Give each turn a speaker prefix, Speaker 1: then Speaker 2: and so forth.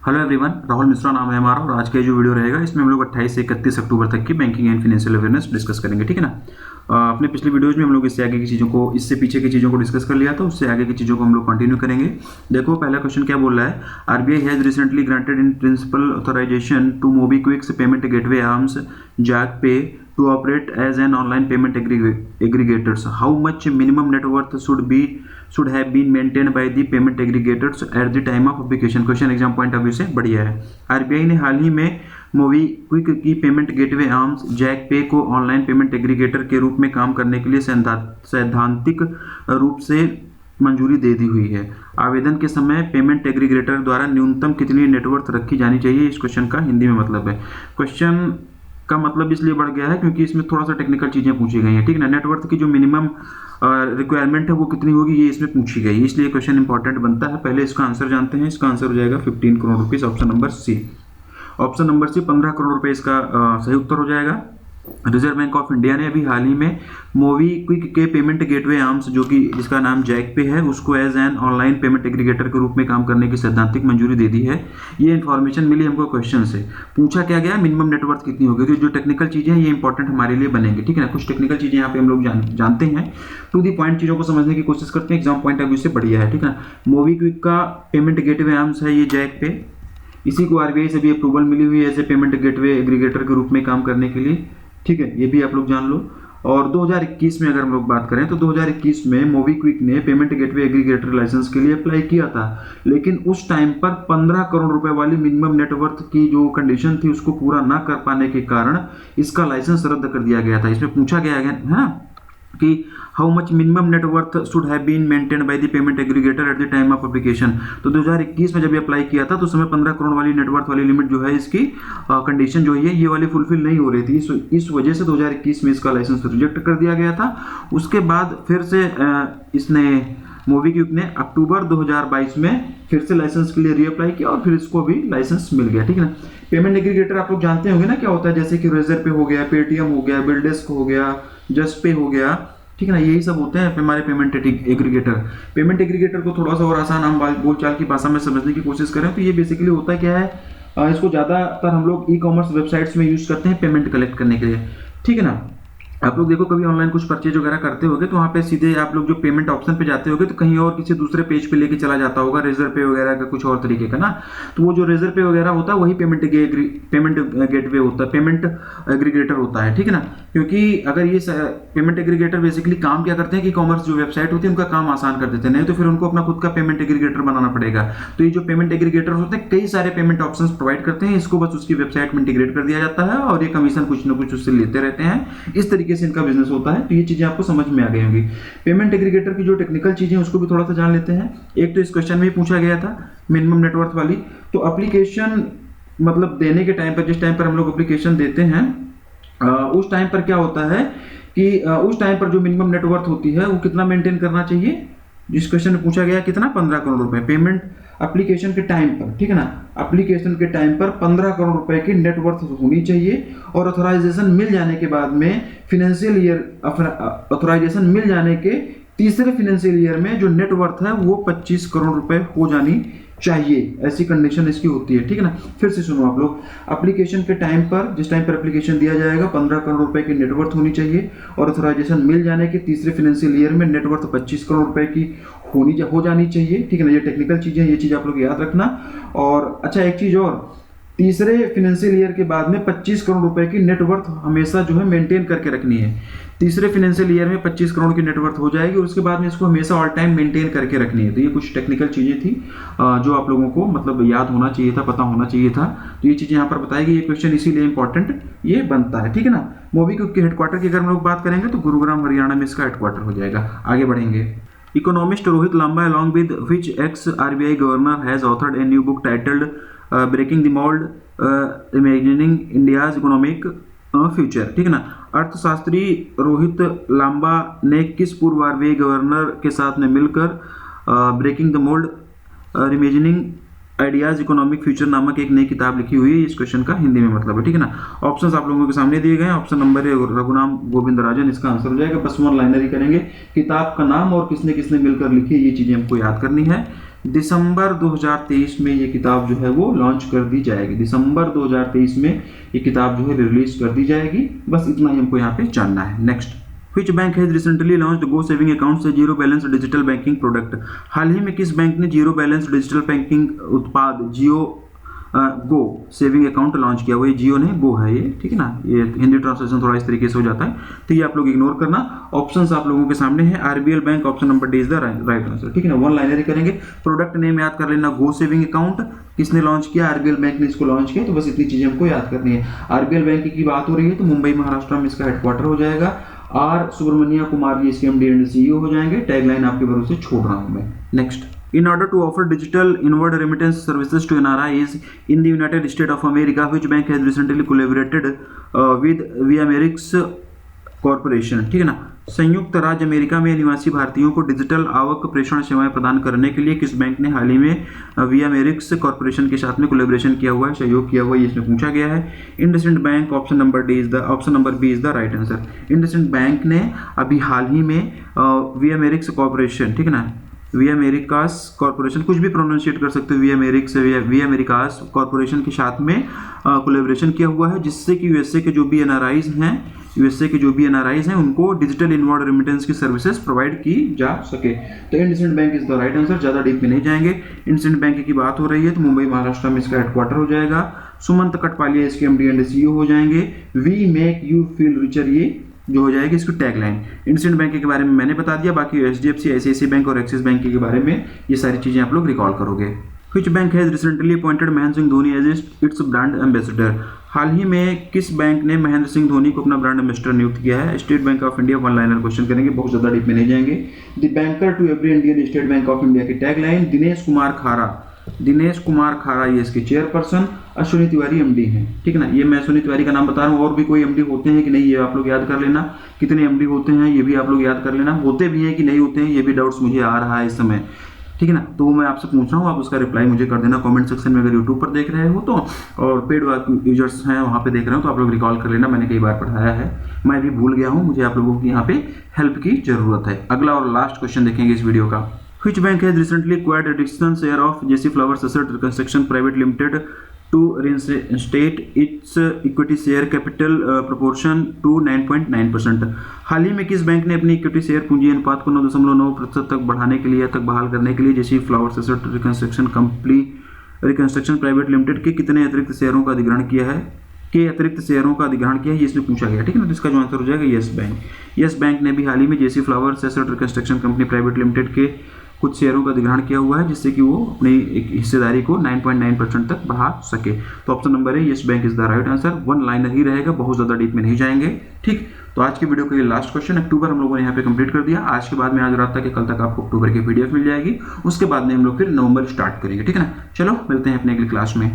Speaker 1: Hello everyone, Rahul Mishra नाम है हमारा और आज का जो वीडियो रहेगा इसमें हम लोग 28 से 31 अक्टूबर तक की banking and financial awareness discuss करेंगे। ठीक है ना। अपने पिछले वीडियोज में हम लोग इससे आगे की चीज़ों को, इससे पीछे की चीज़ों को डिस्कस कर लिया था, उससे आगे की चीज़ों को हम लोग कंटिन्यू करेंगे। देखो पहला क्वेश्चन क्या बोल रहा है। RBI has recently granted in principle authorization to MobiKwik's payment gateway arms Zaakpay to operate as an online payment aggregators. How much minimum net worth should have been maintained by the payment aggregators at the time of application? Question exam point of view से बढ़िया है। RBI ने हाल ही में MobiKwik की payment gateway arms Jack पे को online payment aggregator के रूप में काम करने के लिए सैद्धांतिक रूप से मंजूरी दे दी हुई है। आवेदन के समय पेमेंट एग्रीगेटर द्वारा न्यूनतम कितनी नेटवर्थ रखी जानी चाहिए, इस क्वेश्चन का हिंदी में मतलब है। क्वेश्चन का मतलब इसलिए बढ़ गया है क्योंकि इसमें थोड़ा सा टेक्निकल चीज़ें पूछी गई हैं। ठीक है ना। नेटवर्थ की जो मिनिमम रिक्वायरमेंट है वो कितनी होगी ये इसमें पूछी गई, इसलिए क्वेश्चन इंपॉर्टेंट बनता है। पहले इसका आंसर जानते हैं। इसका आंसर हो जाएगा 15 crore rupees, option number C. Option number C 15 crore रुपए इसका सही उत्तर हो जाएगा। रिजर्व बैंक ऑफ इंडिया ने अभी हाल ही में मोबीक्विक के पेमेंट गेटवे आर्म्स, जो कि जिसका नाम जैक पे है, उसको as an online payment aggregator के रूप में काम करने की सैद्धांतिक मंजूरी दे दी है। ये इन्फॉर्मेशन मिली हमको क्वेश्चन से। पूछा क्या गया, मिनिमम नेटवर्थ कितनी होगी। तो जो टेक्निकल चीज़ें हैं ये इंपॉर्टेंट हमारे लिए बनेंगे। ठीक है ना। कुछ टेक्निकल चीज़ें यहाँ पे हम लोग जानते हैं, टू दी पॉइंट चीज़ों को समझने की कोशिश करते हैं। एग्जाम पॉइंट ऑफ व्यू से बढ़िया है। ठीक है ना। मोबीक्विक का पेमेंट गेटवे आर्म्स है ये जैक पे, इसी को आरबीआई से भी अप्रूवल मिली हुई है ऐसे पेमेंट गेटवे एग्रीगेटर के रूप में काम करने के लिए। ठीक है, ये भी आप लोग जान लो। और 2021 में अगर हम लोग बात करें तो 2021 में मोबीक्विक ने पेमेंट गेटवे एग्रीगेटर लाइसेंस के लिए अप्लाई किया था, लेकिन उस टाइम पर 15 करोड़ रुपए वाली मिनिमम नेटवर्थ की जो कंडीशन थी उसको पूरा ना कर पाने के कारण इसका लाइसेंस रद्द कर दिया गया था। इसमें पूछा गया है ना कि how much minimum net worth should have been maintained by the payment aggregator at the time of application. तो 2021 में जब ये अप्लाई किया था तो उस समय 15 करोड़ वाली नेटवर्थ वाली लिमिट जो है इसकी कंडीशन जो है ये वाली फुलफिल नहीं हो रही थी। इस वजह से 2021 में इसका लाइसेंस रिजेक्ट कर दिया गया था। उसके बाद फिर से इसने मोबीक्विक ने अक्टूबर 2022 में फिर से लाइसेंस के लिए रीअप्लाई किया और फिर इसको भी लाइसेंस मिल गया। ठीक है ना। पेमेंट एग्रीगेटर आप लोग जानते होंगे ना क्या होता है, जैसे कि रेजर पे हो गया, पेटीएम हो गया, बिल्डेस्क हो गया, जस्ट पे हो गया। ठीक है ना। यही सब होते हैं हमारे पेमेंट एग्रीगेटर। पेमेंट एग्रीगेटर को थोड़ा सा और आसान हम बोलचाल की भाषा में समझने की कोशिश करें तो ये बेसिकली होता है क्या है, इसको ज़्यादातर हम लोग ई कॉमर्स वेबसाइट्स में यूज़ करते हैं पेमेंट कलेक्ट करने के लिए। ठीक है ना। आप लोग देखो कभी ऑनलाइन कुछ परचेज वगैरह करते होगे तो वहाँ पे सीधे आप लोग जो पेमेंट ऑप्शन पे जाते होगे तो कहीं और किसी दूसरे पेज पे लेके चला जाता होगा, रेजर पे वगैरह का कुछ और तरीके का ना। तो वो जो रेजर पे वगैरह होता है वही पेमेंट गेटवे होता है, पेमेंट एग्रीगेटर होता है। ठीक है ना। क्योंकि अगर ये पेमेंट एग्रीगेटर बेसिकली काम क्या करते हैं कि कॉमर्स जो वेबसाइट होती है उनका काम आसान कर देते हैं, नहीं तो फिर उनको अपना खुद का पेमेंट एग्रीगेटर बनाना पड़ेगा। तो ये जो पेमेंट एग्रीगेटर होते हैं कई सारे पेमेंट ऑप्शंस प्रोवाइड करते हैं, इसको बस उसकी वेबसाइट में इंटीग्रेट कर दिया जाता है और ये कमीशन कुछ ना कुछ उससे लेते रहते हैं। इस तरीके से इनका बिजनेस होता है। तो ये चीजें आपको समझ में आ गई होंगी। पेमेंट एग्रीगेटर की जो टेक्निकल चीजें उसको भी थोड़ा सा जान लेते हैं। एक तो इस क्वेश्चन में ही पूछा गया था मिनिमम नेटवर्थ वाली। तो एप्लीकेशन मतलब देने के टाइम पर, जिस टाइम पर हम लोग एप्लीकेशन देते हैं उस टाइम पर क्या होता है कि उस टाइम पर जो मिनिमम नेटवर्थ होती है वो कितना मेंटेन करना चाहिए। जिस क्वेश्चन में पूछा गया कितना, 15 करोड़ रुपए पेमेंट एप्लीकेशन के टाइम पर। ठीक है ना। एप्लीकेशन के टाइम पर 15 करोड़ रुपए की नेटवर्थ होनी चाहिए और ऑथराइजेशन मिल जाने के बाद में फाइनेंशियल ईयर ऑथराइजेशन मिल जाने के तीसरे फाइनेंशियल ईयर में जो नेटवर्थ है वो 25 करोड़ रुपए हो जानी चाहिए। ऐसी कंडीशन इसकी होती है। ठीक है ना। फिर से सुनो आप लोग, एप्लीकेशन के टाइम पर, जिस टाइम पर एप्लीकेशन दिया जाएगा 15 करोड़ रुपए की नेटवर्थ होनी चाहिए और ऑथराइजेशन मिल जाने के तीसरे फाइनेंशियल ईयर में नेटवर्थ 25 करोड़ रुपए की हो जानी चाहिए। ठीक है ना। ये टेक्निकल चीजें, ये चीज आप लोग याद रखना। और अच्छा एक चीज और, तीसरे फाइनेंशियल ईयर के बाद में 25 करोड़ रुपए की नेटवर्थ हमेशा जो है मेंटेन करके रखनी है। तीसरे फाइनेंशियल ईयर में 25 करोड़ की नेटवर्थ हो जाएगी और उसके बाद में इसको हमेशा ऑल टाइम मेंटेन करके रखनी है। तो ये कुछ टेक्निकल चीजें थी जो आप लोगों को मतलब याद होना चाहिए था, पता होना चाहिए था। तो ये चीजें यहाँ पर बताएगी। ये क्वेश्चन इसीलिए इंपॉर्टेंट ये बनता है। ठीक है ना। मोबीक्विक के हेडक्वार्टर की अगर हम लोग बात करेंगे तो गुरुग्राम हरियाणा में इसका हेडक्वार्टर हो जाएगा। आगे बढ़ेंगे। Economist Rohit Lamba, along with which ex-RBI governor, has authored a new book titled Breaking the Mold, Imagining India's Economic Future। ठीक है ना। अर्थशास्त्री रोहित लांबा ने किस पूर्व आरबीआई गवर्नर के साथ में मिलकर breaking the mould imagining ideas economic future नामक एक नई किताब लिखी हुई है। इस क्वेश्चन का हिंदी में मतलब है। ठीक है ना। ऑप्शंस आप लोगों के सामने दिए गए हैं। ऑप्शन नंबर है रघुनाम गोविंदराजन, इसका आंसर हो जाएगा। बस वन लाइनर ही करेंगे। किताब का नाम और किसने किसने मिलकर लिखी है ये चीजें हमको याद करनी है। दिसंबर 2023 में ये किताब जो है वो लॉन्च कर दी जाएगी। दिसंबर 2023 में ये किताब जो है रिलीज कर दी जाएगी। बस इतना ही हमको यहाँ पे जानना है। Next, Which bank has recently launched Go Saving Account से zero balance digital banking product? हाल ही में किस बैंक ने जीरो बैलेंस डिजिटल बैंकिंग उत्पाद Jio go saving account launch किया? वो ये जियो नहीं, गो है ये, ठीक है ना। ये हिंदी ट्रांसलेशन थोड़ा इस तरीके से हो जाता है, तो ये आप लोग इग्नोर करना। ऑप्शंस आप लोगों के सामने है। RBL bank option number D is the right answer, ठीक है ना। वन लाइनर ही करेंगे। प्रोडक्ट नेम याद कर लेना, गो सेविंग अकाउंट किसने लॉन्च किया? आरबीएल बैंक ने इसको लॉन्च किया। तो बस इतनी चीजें हमको याद करनी है। आरबीएल बैंक की बात हो रही है तो मुंबई महाराष्ट्र में इसका हेडक्वार्टर हो जाएगा। आर सुब्रमण्या कुमार जी इसके एमडी एंड सीईओ हो जाएंगे। टैगलाइन आपके भरोसे छोड़ रहा हूं मैं। Next, in order to offer digital inward remittance services to NRIs in the United States of America, which bank has recently collaborated with Viamerix Corporation? ठीक है ना। संयुक्त राज्य अमेरिका में निवासी भारतीयों को डिजिटल आवक प्रेषण सेवाएं प्रदान करने के लिए किस बैंक ने हाल ही में वियामेरिक्स कॉर्पोरेशन के साथ में कोलैबोरेशन किया हुआ है, सहयोग किया हुआ है? इसमें पूछा गया है। IndusInd bank option number B is the right answer. IndusInd bank ने अभी हाल ही में वियामेरिक्स कॉर्पोरेशन, ठीक है ना, वियामेरिकास कॉर्पोरेशन, कुछ भी प्रोनाउंशिएट कर सकते हो, वियामेरिकास कॉर्पोरेशन के साथ में कोलैबोरेशन किया हुआ है, जिससे कि यूएसए के जो भी एनआरआईज हैं उनको डिजिटल इनवर्ड रेमिटेंस की सर्विसेज प्रोवाइड की जा सके। तो IndusInd bank is the right answer. ज्यादा डीप में नहीं जाएंगे। इंडसइंड बैंक की बात हो रही है तो मुंबई महाराष्ट्र में इसका हेडक्वार्टर हो जाएगा। सुमंत कटपालिया इसके एमडी एंड सीईओ हो जाएंगे। We make you feel richer ये जो हो जाएगी इसकी टैगलाइन। इंडसइंड बैंक के बारे में मैंने बता दिया। बाकी एचडीएफसी, आईसीआईसीआई बैंक और एक्सिस बैंक के बारे में ये सारी चीजें आप लोग रिकॉल करोगे। Which bank has recently appointed Mahendra Singh Dhoni as its brand ambassador? हाल ही में किस बैंक ने महेंद्र सिंह धोनी को अपना ब्रांड एम्बेसडर नियुक्त किया है? State Bank of India. One liner question करेंगे, बहुत ज्यादा डीप में नहीं जाएंगे। The banker to every Indian, State Bank of India की टैगलाइन। दिनेश कुमार खारा ये इसके चेयरपर्सन। अश्विनी तिवारी एमडी हैं, ठीक है ना। ये मैं अश्विनी तिवारी का नाम बता रहा हूँ। और भी कोई एमडी होते हैं कि नहीं ये आप लोग याद कर लेना। कितने एमडी होते हैं ये भी आप लोग याद कर लेना। होते भी हैं कि नहीं होते हैं ये भी डाउट्स मुझे आ रहा है इस समय, ठीक है ना। तो मैं आपसे पूछ रहा हूँ, आप उसका रिप्लाई मुझे कर देना कमेंट सेक्शन में, अगर यूट्यूब पर देख रहे हो तो। और पेड यूजर्स हैं वहाँ पे देख रहे हो तो आप लोग रिकॉल कर लेना, मैंने कई बार पढ़ाया है, मैं भी भूल गया हूँ, मुझे आप लोगों की यहाँ पे हेल्प की जरूरत है। अगला और लास्ट क्वेश्चन देखेंगे इस वीडियो का। Which bank has recently acquired additional share of JC Flowers Asset Reconstruction Private Limited to reinstate its equity share capital proportion to 9.9%? हाल ही में किस बैंक ने अपनी इक्विटी शेयर पूंजी अनुपात को 9.9% तक बढ़ाने के लिए बहाल करने के लिए JC Flowers asset reconstruction company reconstruction private limited के कितने अतिरिक्त शेयरों का अधिग्रहण किया है? ये इसमें पूछा गया, ठीक है ना। तो इसका जो आंसर हो जाएगा यस बैंक। यस बैंक ने भी हाल ही में JC Flowers asset reconstruction company private limited के कुछ शेयरों का अधिग्रहण किया हुआ है, जिससे कि वो अपनी हिस्सेदारी को 9.9% तक बढ़ा सके। तो ऑप्शन नंबर है Yes Bank is the right answer. One liner ही रहेगा, बहुत ज्यादा डीप में नहीं जाएंगे, ठीक। तो आज की वीडियो का ये लास्ट क्वेश्चन अक्टूबर हम लोगों ने यहाँ पे कंप्लीट कर दिया। आज के बाद में आज रात तक कल तक आपको अक्टूबर की पीडीएफ मिल जाएगी। उसके बाद में हम लोग फिर नवंबर स्टार्ट करेंगे, ठीक है ना। चलो मिलते हैं अपने अगली क्लास में।